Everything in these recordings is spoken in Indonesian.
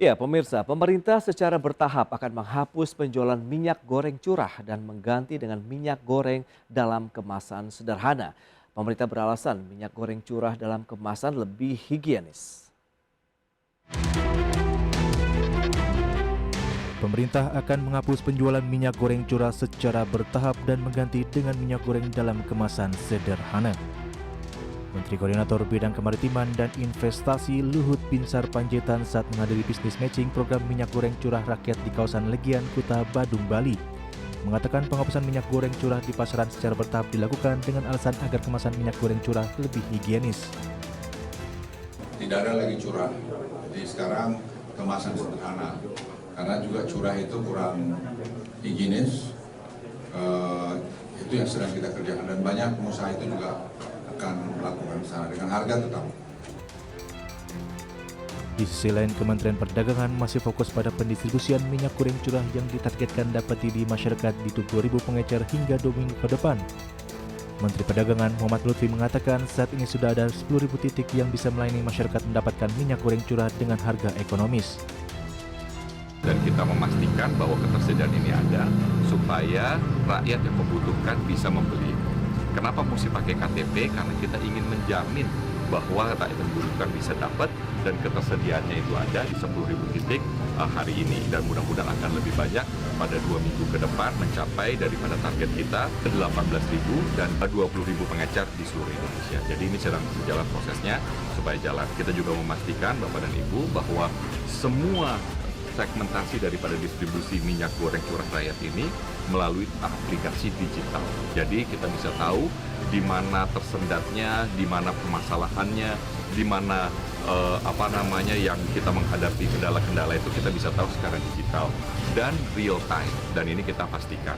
Ya, pemirsa, pemerintah secara bertahap akan menghapus penjualan minyak goreng curah dan mengganti dengan minyak goreng dalam kemasan sederhana. Pemerintah beralasan minyak goreng curah dalam kemasan lebih higienis. Pemerintah akan menghapus penjualan minyak goreng curah secara bertahap dan mengganti dengan minyak goreng dalam kemasan sederhana. Menteri Koordinator Bidang Kemaritiman dan Investasi Luhut Binsar Panjaitan saat menghadiri bisnis matching program minyak goreng curah rakyat di kawasan Legian, Kuta Badung, Bali, mengatakan penghapusan minyak goreng curah di pasaran secara bertahap dilakukan dengan alasan agar kemasan minyak goreng curah lebih higienis. Tidak ada lagi curah, jadi sekarang kemasan sederhana. Karena juga curah itu kurang higienis, itu yang sedang kita kerjakan. Dan banyak pengusaha itu juga akan melakukan sana dengan harga tetap. Di sisi lain, Kementerian Perdagangan masih fokus pada pendistribusian minyak goreng curah yang ditargetkan dapat di masyarakat di 2.000 pengecer hingga 2 minggu ke depan. Menteri Perdagangan Muhammad Lutfi mengatakan saat ini sudah ada 10.000 titik yang bisa melayani masyarakat mendapatkan minyak goreng curah dengan harga ekonomis. Dan kita memastikan bahwa ketersediaan ini ada supaya rakyat yang membutuhkan bisa membeli. Kenapa mesti pakai KTP? Karena kita ingin menjamin bahwa rakyat yang membutuhkan bisa dapat dan ketersediaannya itu ada di 10.000 titik hari ini. Dan mudah-mudahan akan lebih banyak pada 2 minggu ke depan mencapai daripada target kita 18.000 dan 20.000 pengecer di seluruh Indonesia. Jadi ini sedang berjalan prosesnya supaya jalan. Kita juga memastikan Bapak dan Ibu bahwa semua segmentasi daripada distribusi minyak goreng curah rakyat ini melalui aplikasi digital. Jadi kita bisa tahu di mana tersendatnya, di mana permasalahannya, di mana yang kita menghadapi kendala-kendala itu kita bisa tahu secara digital dan real time. Dan ini kita pastikan.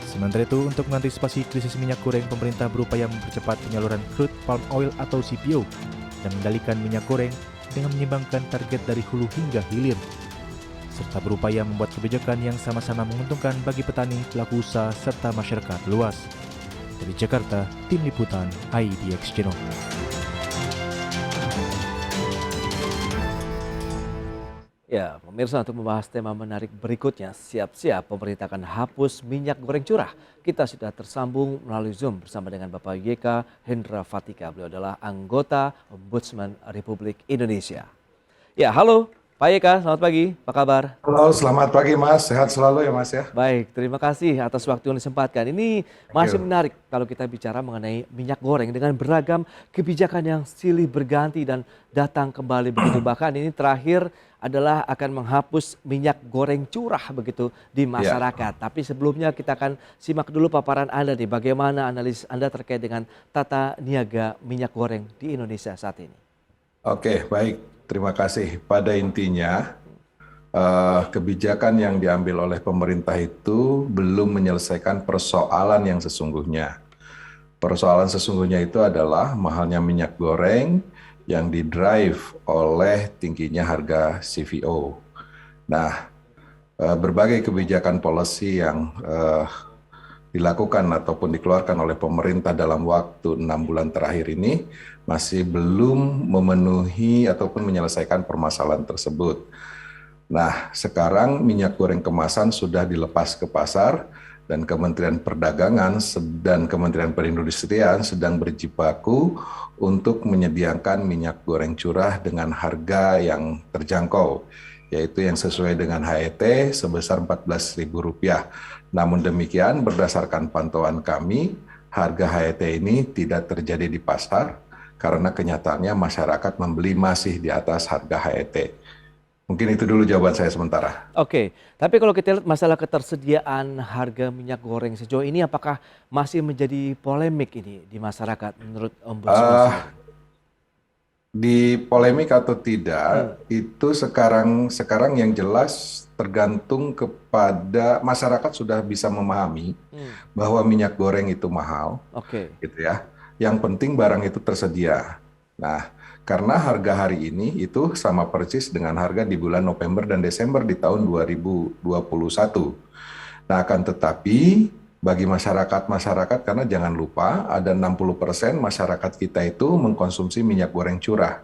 Sementara itu, untuk mengantisipasi krisis minyak goreng, pemerintah berupaya mempercepat penyaluran crude palm oil atau CPO dan mengendalikan minyak goreng dengan menyimbangkan target dari hulu hingga hilir, serta berupaya membuat kebijakan yang sama-sama menguntungkan bagi petani, pelaku usaha, serta masyarakat luas. Dari Jakarta, Tim Liputan IDX Channel. Ya, pemirsa, untuk membahas tema menarik berikutnya, siap-siap pemerintah akan hapus minyak goreng curah. Kita sudah tersambung melalui Zoom bersama dengan Bapak YK Hendra Fatika. Beliau adalah anggota Ombudsman Republik Indonesia. Ya, halo Pak YK, selamat pagi, apa kabar? Halo, selamat pagi Mas. Sehat selalu ya Mas ya. Baik, terima kasih atas waktu yang disempatkan. Ini masih menarik kalau kita bicara mengenai minyak goreng dengan beragam kebijakan yang silih berganti dan datang kembali begitu. Bahkan ini terakhir adalah akan menghapus minyak goreng curah begitu di masyarakat. Tapi sebelumnya kita akan simak dulu paparan Anda nih, bagaimana analisis Anda terkait dengan tata niaga minyak goreng di Indonesia saat ini. Oke, baik. Terima kasih. Pada intinya, kebijakan yang diambil oleh pemerintah itu belum menyelesaikan persoalan yang sesungguhnya. Persoalan sesungguhnya itu adalah mahalnya minyak goreng yang didrive oleh tingginya harga CVO. Nah, berbagai kebijakan policy yang dilakukan ataupun dikeluarkan oleh pemerintah dalam waktu 6 bulan terakhir ini masih belum memenuhi ataupun menyelesaikan permasalahan tersebut. Nah, sekarang minyak goreng kemasan sudah dilepas ke pasar dan Kementerian Perdagangan dan Kementerian Perindustrian sedang berjibaku untuk menyediakan minyak goreng curah dengan harga yang terjangkau, yaitu yang sesuai dengan HET sebesar Rp14.000. Namun demikian, berdasarkan pantauan kami, harga HET ini tidak terjadi di pasar karena kenyataannya masyarakat membeli masih di atas harga HET. Mungkin itu dulu jawaban saya sementara. Oke, tapi kalau kita lihat masalah ketersediaan harga minyak goreng sejauh ini apakah masih menjadi polemik ini di masyarakat menurut Ombudsman? Di polemik atau tidak, itu sekarang yang jelas tergantung kepada masyarakat sudah bisa memahami bahwa minyak goreng itu mahal, gitu ya. Yang penting barang itu tersedia. Nah, karena harga hari ini itu sama persis dengan harga di bulan November dan Desember di tahun 2021. Nah, akan tetapi bagi masyarakat, karena jangan lupa ada 60% masyarakat kita itu mengkonsumsi minyak goreng curah.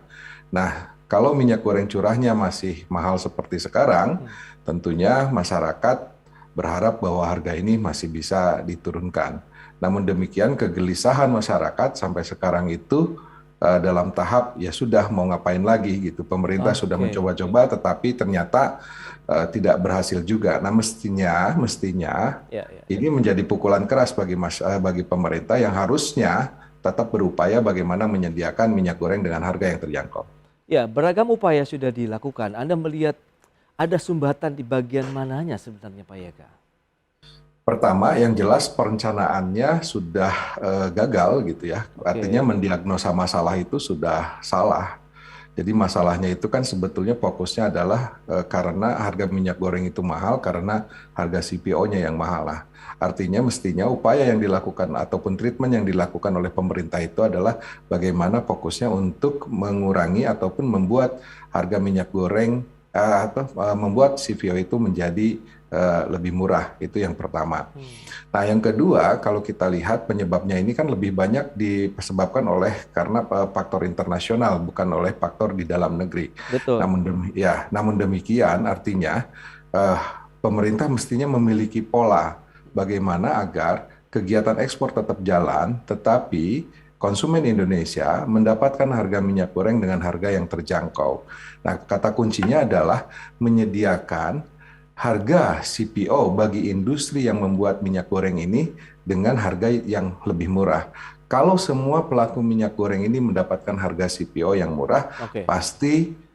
Nah, kalau minyak goreng curahnya masih mahal seperti sekarang, tentunya masyarakat berharap bahwa harga ini masih bisa diturunkan. Namun demikian kegelisahan masyarakat sampai sekarang itu dalam tahap ya sudah mau ngapain lagi gitu. Pemerintah sudah mencoba-coba tetapi ternyata tidak berhasil juga. Nah mestinya ini menjadi pukulan keras bagi pemerintah yang harusnya tetap berupaya bagaimana menyediakan minyak goreng dengan harga yang terjangkau. Ya, beragam upaya sudah dilakukan. Anda melihat ada sumbatan di bagian mananya sebenarnya Pak Yega? Pertama, yang jelas perencanaannya sudah gagal gitu ya. Artinya mendiagnosa masalah itu sudah salah. Jadi masalahnya itu kan sebetulnya fokusnya adalah karena harga minyak goreng itu mahal karena harga CPO-nya yang mahal lah. Artinya mestinya upaya yang dilakukan ataupun treatment yang dilakukan oleh pemerintah itu adalah bagaimana fokusnya untuk mengurangi ataupun membuat harga minyak goreng atau membuat CPO itu menjadi lebih murah. Itu yang pertama. Nah yang kedua, kalau kita lihat penyebabnya ini kan lebih banyak disebabkan karena faktor internasional, bukan oleh faktor di dalam negeri. Betul. Namun demikian artinya pemerintah mestinya memiliki pola bagaimana agar kegiatan ekspor tetap jalan, tetapi konsumen Indonesia mendapatkan harga minyak goreng dengan harga yang terjangkau. Nah, kata kuncinya adalah menyediakan harga CPO bagi industri yang membuat minyak goreng ini dengan harga yang lebih murah. Kalau semua pelaku minyak goreng ini mendapatkan harga CPO yang murah, pasti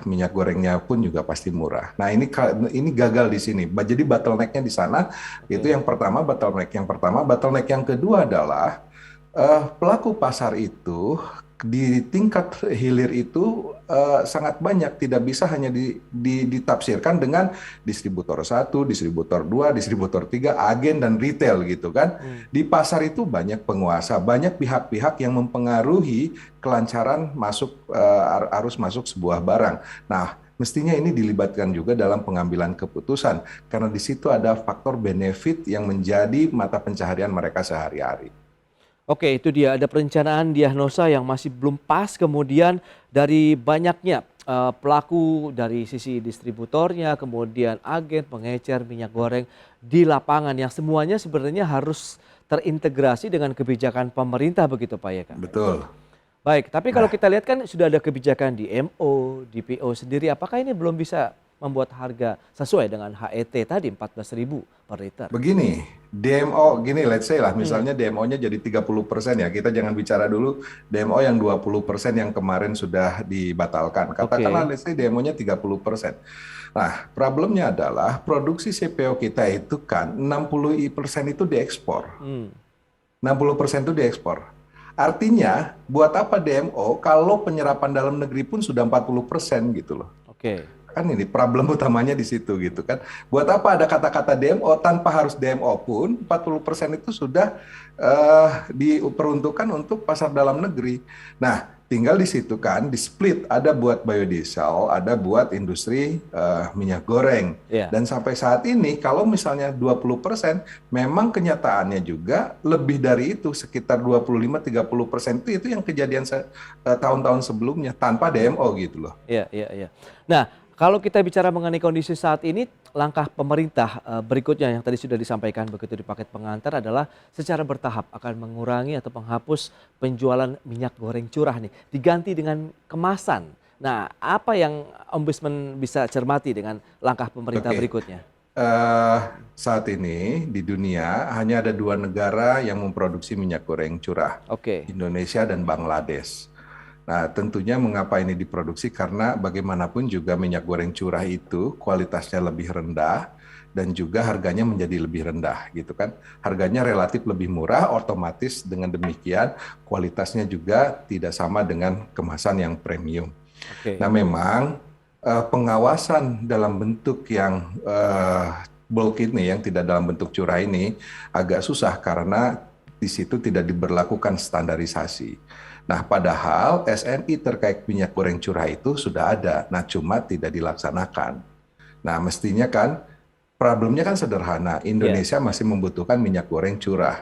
minyak gorengnya pun juga pasti murah. Nah ini gagal di sini. Jadi bottleneck-nya di sana. Itu yang pertama, bottleneck yang pertama. Bottleneck yang kedua adalah pelaku pasar itu di tingkat hilir itu sangat banyak, tidak bisa hanya ditafsirkan dengan distributor 1, distributor 2, distributor 3, agen dan retail gitu kan. Di pasar itu banyak penguasa, banyak pihak-pihak yang mempengaruhi kelancaran arus masuk sebuah barang. Nah, mestinya ini dilibatkan juga dalam pengambilan keputusan karena di situ ada faktor benefit yang menjadi mata pencaharian mereka sehari-hari. Oke, itu dia ada perencanaan diagnosa yang masih belum pas, kemudian dari banyaknya pelaku dari sisi distributornya, kemudian agen, pengecer minyak goreng di lapangan yang semuanya sebenarnya harus terintegrasi dengan kebijakan pemerintah begitu Pak Yega? Betul. Baik, tapi kalau kita lihat kan sudah ada kebijakan di MO, di PO sendiri, apakah ini belum bisa membuat harga sesuai dengan HET tadi 14.000 per liter? Begini, DMO gini let's say lah misalnya DMO-nya jadi 30% ya. Kita jangan bicara dulu DMO yang 20% yang kemarin sudah dibatalkan. Katakanlah let's say DMO-nya 30%. Nah, problemnya adalah produksi CPO kita itu kan 60% itu diekspor. 60% itu diekspor. Artinya buat apa DMO kalau penyerapan dalam negeri pun sudah 40% gitu loh. Kan ini problem utamanya di situ gitu kan. Buat apa ada kata-kata DMO tanpa harus DMO pun 40% itu sudah diperuntukkan untuk pasar dalam negeri. Nah, tinggal di situ kan di split, ada buat biodiesel, ada buat industri minyak goreng. Dan sampai saat ini kalau misalnya 20%, memang kenyataannya juga lebih dari itu, sekitar 25-30% itu yang kejadian tahun-tahun sebelumnya tanpa DMO gitu loh. Iya. Nah, kalau kita bicara mengenai kondisi saat ini, langkah pemerintah berikutnya yang tadi sudah disampaikan begitu di paket pengantar adalah secara bertahap akan mengurangi atau menghapus penjualan minyak goreng curah nih, diganti dengan kemasan. Nah, apa yang Ombudsman bisa cermati dengan langkah pemerintah berikutnya? Saat ini di dunia hanya ada 2 negara yang memproduksi minyak goreng curah, Indonesia dan Bangladesh. Nah, tentunya mengapa ini diproduksi? Karena bagaimanapun juga minyak goreng curah itu kualitasnya lebih rendah dan juga harganya menjadi lebih rendah, gitu kan? Harganya relatif lebih murah, otomatis dengan demikian kualitasnya juga tidak sama dengan kemasan yang premium. Nah, memang pengawasan dalam bentuk yang bulk ini, yang tidak dalam bentuk curah ini, agak susah karena di situ tidak diberlakukan standarisasi. Nah, padahal SNI terkait minyak goreng curah itu sudah ada, nah cuma tidak dilaksanakan. Nah, mestinya kan problemnya kan sederhana, Indonesia masih membutuhkan minyak goreng curah,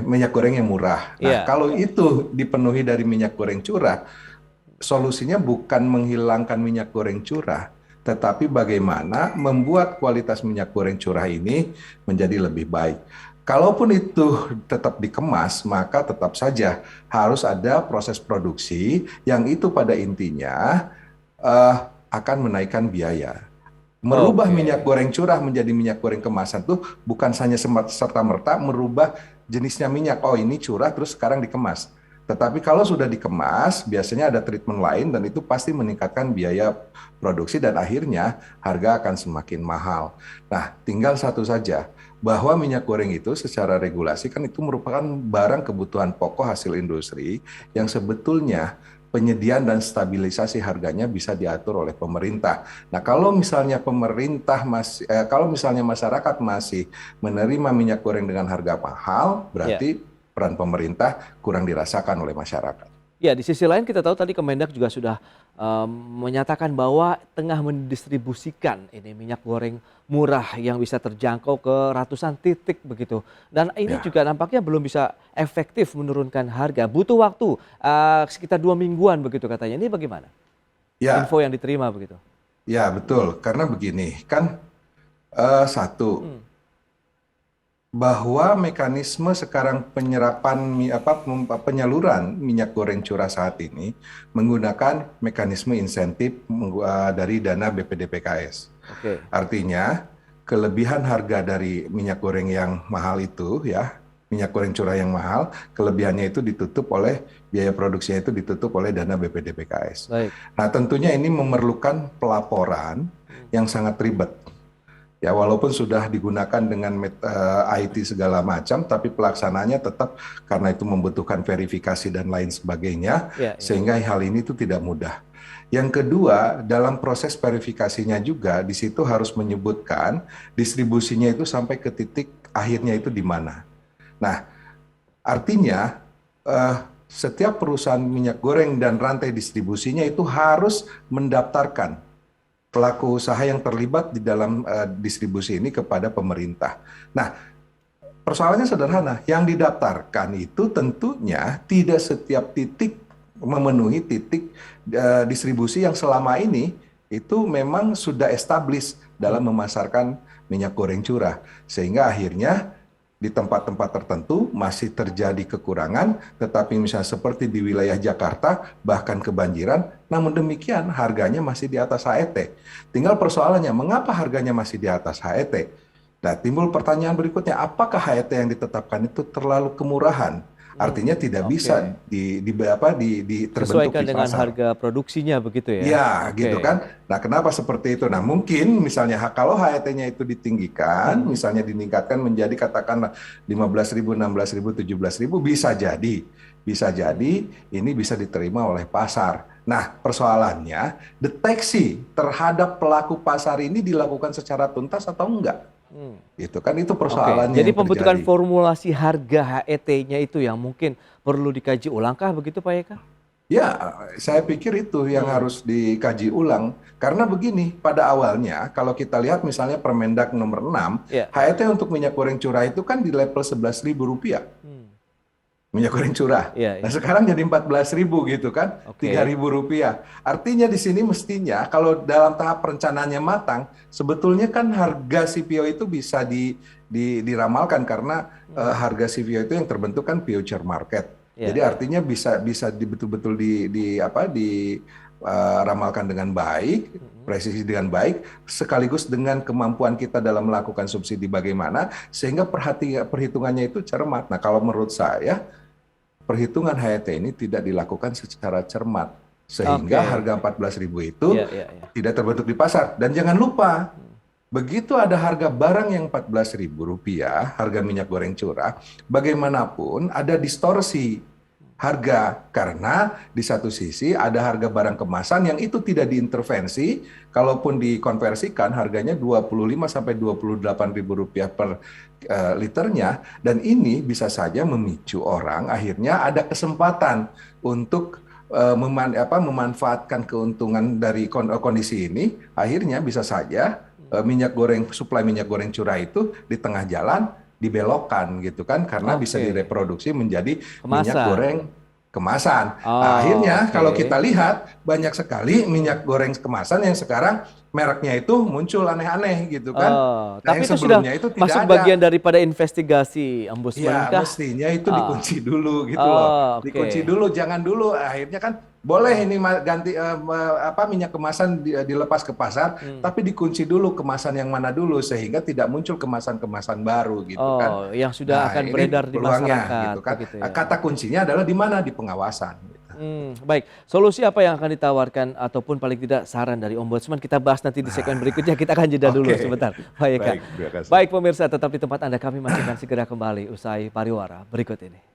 minyak goreng yang murah. Nah, kalau itu dipenuhi dari minyak goreng curah, solusinya bukan menghilangkan minyak goreng curah, tetapi bagaimana membuat kualitas minyak goreng curah ini menjadi lebih baik. Kalaupun itu tetap dikemas, maka tetap saja harus ada proses produksi yang itu pada intinya akan menaikkan biaya. Merubah minyak goreng curah menjadi minyak goreng kemasan tuh bukan hanya serta-merta merubah jenisnya minyak. Oh, ini curah terus sekarang dikemas. Tetapi kalau sudah dikemas, biasanya ada treatment lain dan itu pasti meningkatkan biaya produksi dan akhirnya harga akan semakin mahal. Nah, tinggal satu saja, bahwa minyak goreng itu secara regulasi kan itu merupakan barang kebutuhan pokok hasil industri yang sebetulnya penyediaan dan stabilisasi harganya bisa diatur oleh pemerintah. Nah, kalau misalnya kalau misalnya masyarakat masih menerima minyak goreng dengan harga mahal, berarti peran pemerintah kurang dirasakan oleh masyarakat. Ya, di sisi lain kita tahu tadi Kemendak juga sudah menyatakan bahwa tengah mendistribusikan ini minyak goreng murah yang bisa terjangkau ke ratusan titik begitu. Dan ini juga nampaknya belum bisa efektif menurunkan harga. Butuh waktu sekitar 2 mingguan begitu katanya. Ini bagaimana? Info yang diterima begitu. Ya, betul. Karena begini, kan bahwa mekanisme sekarang penyaluran minyak goreng curah saat ini menggunakan mekanisme insentif dari dana BPDPKS. Artinya kelebihan harga dari minyak goreng yang mahal itu minyak goreng curah yang mahal, kelebihannya itu ditutup oleh biaya produksinya itu ditutup oleh dana BPDPKS. Nah, tentunya ini memerlukan pelaporan yang sangat ribet. Ya, walaupun sudah digunakan dengan IT segala macam, tapi pelaksananya tetap karena itu membutuhkan verifikasi dan lain sebagainya, sehingga hal ini itu tidak mudah. Yang kedua, dalam proses verifikasinya juga, di situ harus menyebutkan distribusinya itu sampai ke titik akhirnya itu di mana. Nah, artinya setiap perusahaan minyak goreng dan rantai distribusinya itu harus mendaftarkan pelaku usaha yang terlibat di dalam distribusi ini kepada pemerintah. Nah, persoalannya sederhana, yang didaftarkan itu tentunya tidak setiap titik memenuhi titik distribusi yang selama ini itu memang sudah established dalam memasarkan minyak goreng curah. Sehingga akhirnya di tempat-tempat tertentu masih terjadi kekurangan, tetapi misalnya seperti di wilayah Jakarta bahkan kebanjiran, namun demikian harganya masih di atas HET. Tinggal persoalannya, mengapa harganya masih di atas HET? Nah, timbul pertanyaan berikutnya, apakah HET yang ditetapkan itu terlalu kemurahan? Artinya tidak bisa terbentuk sesuaikan di dengan pasar. harga produksinya begitu ya? Ya, gitu kan. Nah, kenapa seperti itu? Nah, mungkin misalnya kalau HET-nya itu ditinggikan, misalnya ditingkatkan menjadi katakanlah 15.000, 16.000, 17.000, bisa jadi ini bisa diterima oleh pasar. Nah, persoalannya deteksi terhadap pelaku pasar ini dilakukan secara tuntas atau enggak? Itu persoalannya. Jadi yang pembentukan terjadi. formulasi harga HET-nya itu yang mungkin perlu dikaji ulangkah begitu Pak Eka? Ya, saya pikir itu yang harus dikaji ulang. Karena begini, pada awalnya kalau kita lihat misalnya Permendak nomor 6, HET untuk minyak goreng curah itu kan di level Rp11.000. Minyak goreng curah. Nah, sekarang jadi 14.000 gitu kan, Rp3.000. Artinya di sini mestinya kalau dalam tahap perencanaannya matang, sebetulnya kan harga CPO itu bisa diramalkan karena harga CPO itu yang terbentuk kan future market. Jadi artinya bisa betul-betul diramalkan dengan baik, presisi dengan baik, sekaligus dengan kemampuan kita dalam melakukan subsidi bagaimana, sehingga perhitungannya itu cermat. Nah, kalau menurut saya, perhitungan HET ini tidak dilakukan secara cermat, sehingga harga 14.000 itu tidak terbentuk di pasar. Dan jangan lupa, begitu ada harga barang yang Rp14.000, harga minyak goreng curah, bagaimanapun ada distorsi harga, karena di satu sisi ada harga barang kemasan yang itu tidak diintervensi, kalaupun dikonversikan harganya Rp25.000 sampai Rp28.000 per liternya, dan ini bisa saja memicu orang akhirnya ada kesempatan untuk memanfaatkan keuntungan dari kondisi ini, akhirnya bisa saja suplai minyak goreng curah itu di tengah jalan dibelokkan gitu kan, karena bisa direproduksi menjadi minyak goreng kemasan. Oh, Akhirnya oke. kalau kita lihat banyak sekali minyak goreng kemasan yang sekarang mereknya itu muncul aneh-aneh gitu kan. Oh, Nah, tapi yang itu sudah sebelumnya itu tidak masuk ada. bagian daripada investigasi Ombudsman Ya, kah? mestinya itu Ah. dikunci dulu gitu loh. Oh, Dikunci oke. dulu, jangan dulu. Akhirnya kan boleh ini ganti minyak kemasan dilepas ke pasar, tapi dikunci dulu kemasan yang mana dulu sehingga tidak muncul kemasan-kemasan baru gitu kan. Oh, yang sudah Nah, akan ini beredar di peluangnya masyarakat gitu kan. begitu ya. Kata kuncinya adalah di mana? Di pengawasan. Gitu. Baik, solusi apa yang akan ditawarkan ataupun paling tidak saran dari Ombudsman kita bahas nanti di segmen berikutnya. Kita akan jeda dulu Oke. sebentar. Baik, Kak. Baik, terima kasih. Baik pemirsa, tetap di tempat Anda, kami masih akan segera kembali usai pariwara berikut ini.